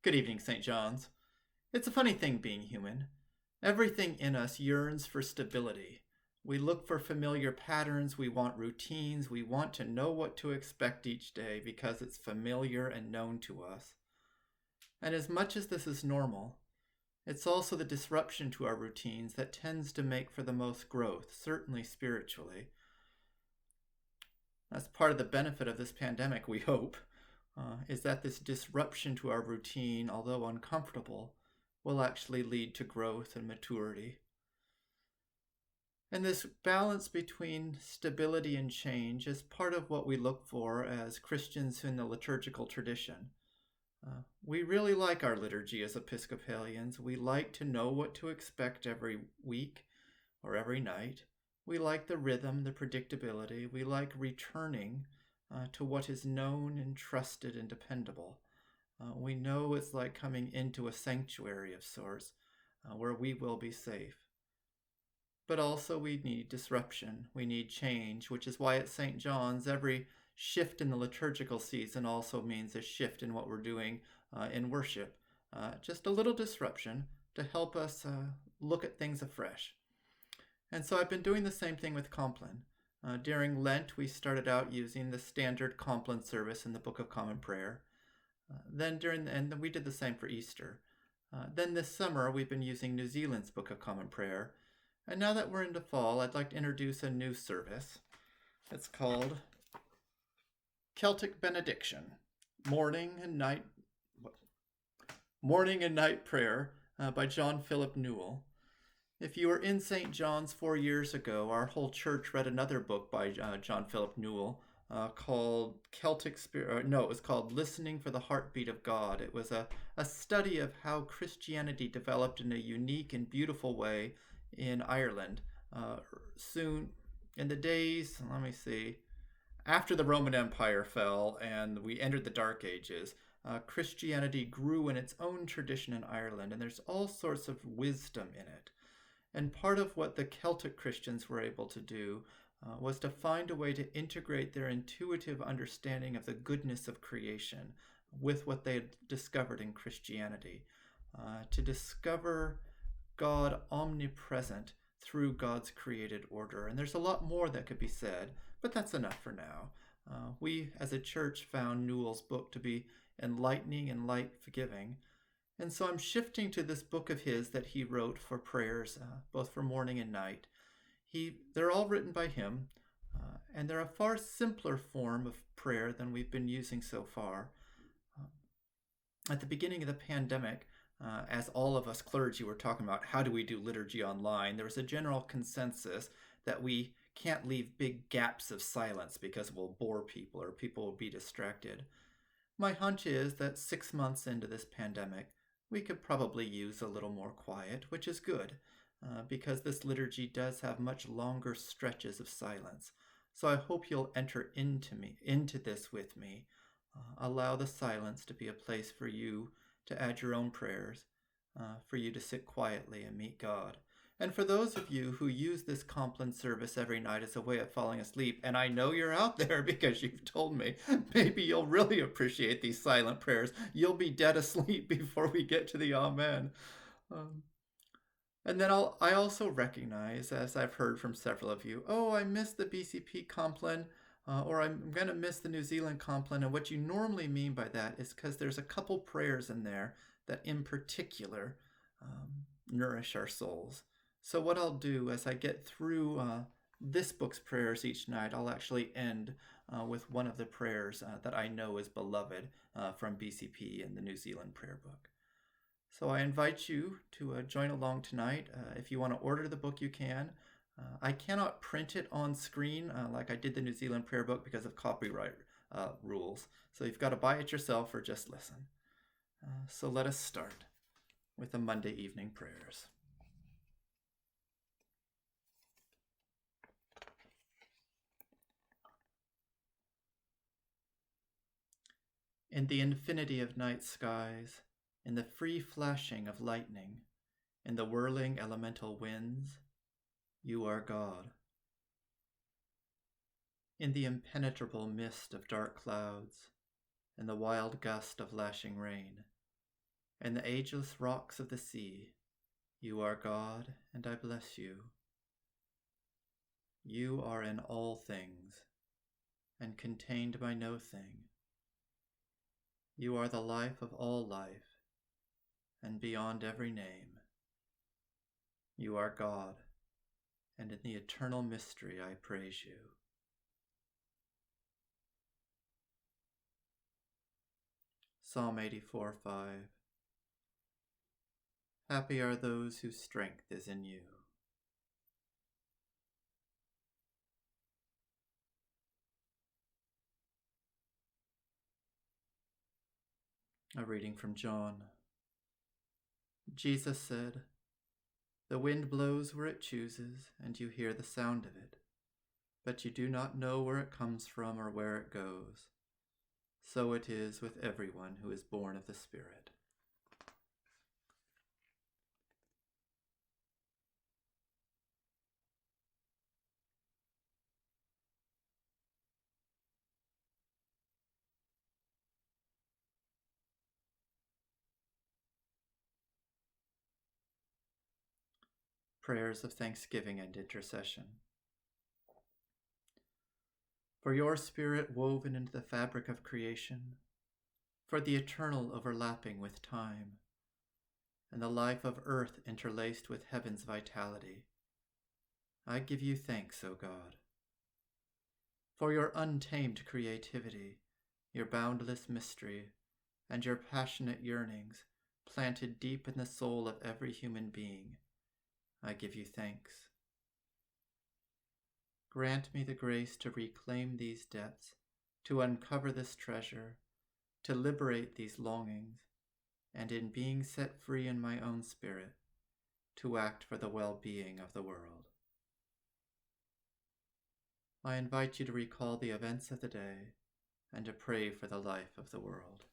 Good evening, St. John's. It's a funny thing being human. Everything in us yearns for stability. We look for familiar patterns, we want routines, we want to know what to expect each day because it's familiar and known to us. And as much as this is normal, it's also the disruption to our routines that tends to make for the most growth, certainly spiritually. That's part of the benefit of this pandemic, we hope, is that this disruption to our routine, although uncomfortable, will actually lead to growth and maturity. And this balance between stability and change is part of what we look for as Christians in the liturgical tradition. We really like our liturgy as Episcopalians. We like to know what to expect every week or every night. We like the rhythm, the predictability. We like returning to what is known and trusted and dependable. We know it's like coming into a sanctuary of sorts where we will be safe. But also we need disruption. We need change, which is why at St. John's, every shift in the liturgical season also means a shift in what we're doing in worship. Just a little disruption to help us look at things afresh. And so I've been doing the same thing with Compline. During Lent, we started out using the standard Compline service in the Book of Common Prayer. And we did the same for Easter. Then this summer, we've been using New Zealand's Book of Common Prayer. And now that we're into fall, I'd like to introduce a new service. It's called Celtic Benediction, Morning and Night Prayer by John Philip Newell. If you were in St. John's 4 years ago, our whole church read another book by John Philip Newell called it was called Listening for the Heartbeat of God. It was a study of how Christianity developed in a unique and beautiful way in Ireland. Soon, in the days, after the Roman Empire fell and we entered the Dark Ages, Christianity grew in its own tradition in Ireland, and there's all sorts of wisdom in it. And part of what the Celtic Christians were able to do was to find a way to integrate their intuitive understanding of the goodness of creation with what they had discovered in Christianity, to discover God omnipresent through God's created order. And there's a lot more that could be said, but that's enough for now. We, as a church, found Newell's book to be enlightening and light-giving. And so I'm shifting to this book of his that he wrote for prayers, both for morning and night. They're all written by him, and they're a far simpler form of prayer than we've been using so far. At the beginning of the pandemic, as all of us clergy were talking about how do we do liturgy online, there was a general consensus that we can't leave big gaps of silence because it will bore people or people will be distracted. My hunch is that 6 months into this pandemic, we could probably use a little more quiet, which is good, because this liturgy does have much longer stretches of silence. So I hope you'll enter into this with me. Allow the silence to be a place for you to add your own prayers, for you to sit quietly and meet God. And for those of you who use this Compline service every night as a way of falling asleep, and I know you're out there because you've told me, maybe you'll really appreciate these silent prayers. You'll be dead asleep before we get to the Amen. And then I also recognize, as I've heard from several of you, I missed the BCP Compline, or I'm going to miss the New Zealand Compline. And what you normally mean by that is because there's a couple prayers in there that in particular nourish our souls. So what I'll do as I get through this book's prayers each night, I'll actually end with one of the prayers that I know is beloved from BCP and the New Zealand prayer book. So I invite you to join along tonight. If you want to order the book, you can. I cannot print it on screen like I did the New Zealand prayer book because of copyright rules. So you've got to buy it yourself or just listen. So let us start with the Monday evening prayers. In the infinity of night skies, in the free flashing of lightning, in the whirling elemental winds, you are God. In the impenetrable mist of dark clouds, in the wild gust of lashing rain, and the ageless rocks of the sea. You are God, and I bless you. You are in all things, and contained by no thing. You are the life of all life, and beyond every name. You are God, and in the eternal mystery I praise you. Psalm 84:5. Happy are those whose strength is in you. A reading from John. Jesus said, "The wind blows where it chooses, and you hear the sound of it, but you do not know where it comes from or where it goes. So it is with everyone who is born of the Spirit." Prayers of thanksgiving and intercession. For your Spirit woven into the fabric of creation, for the eternal overlapping with time, and the life of earth interlaced with heaven's vitality, I give you thanks, O God. For your untamed creativity, your boundless mystery, and your passionate yearnings planted deep in the soul of every human being, I give you thanks. Grant me the grace to reclaim these depths, to uncover this treasure, to liberate these longings, and in being set free in my own spirit, to act for the well-being of the world. I invite you to recall the events of the day and to pray for the life of the world.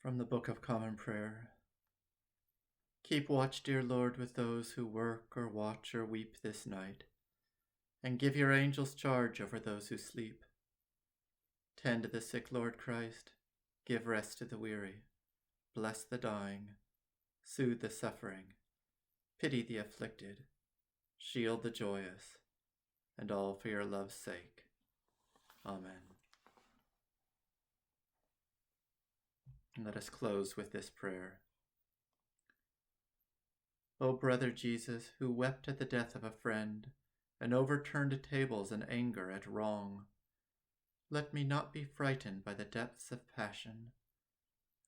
From the Book of Common Prayer. Keep watch, dear Lord, with those who work or watch or weep this night, and give your angels charge over those who sleep. Tend the sick, Lord Christ, give rest to the weary, bless the dying, soothe the suffering, pity the afflicted, shield the joyous, and all for your love's sake. Amen. And let us close with this prayer. O brother Jesus, who wept at the death of a friend, and overturned tables in anger at wrong, let me not be frightened by the depths of passion.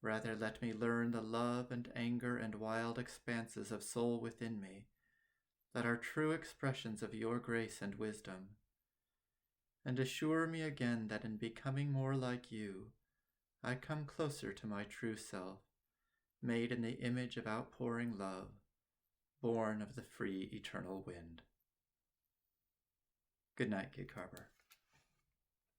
Rather, let me learn the love and anger and wild expanses of soul within me that are true expressions of your grace and wisdom, and assure me again that in becoming more like you, I come closer to my true self, made in the image of outpouring love, born of the free eternal wind. Good night, Gig Harbor.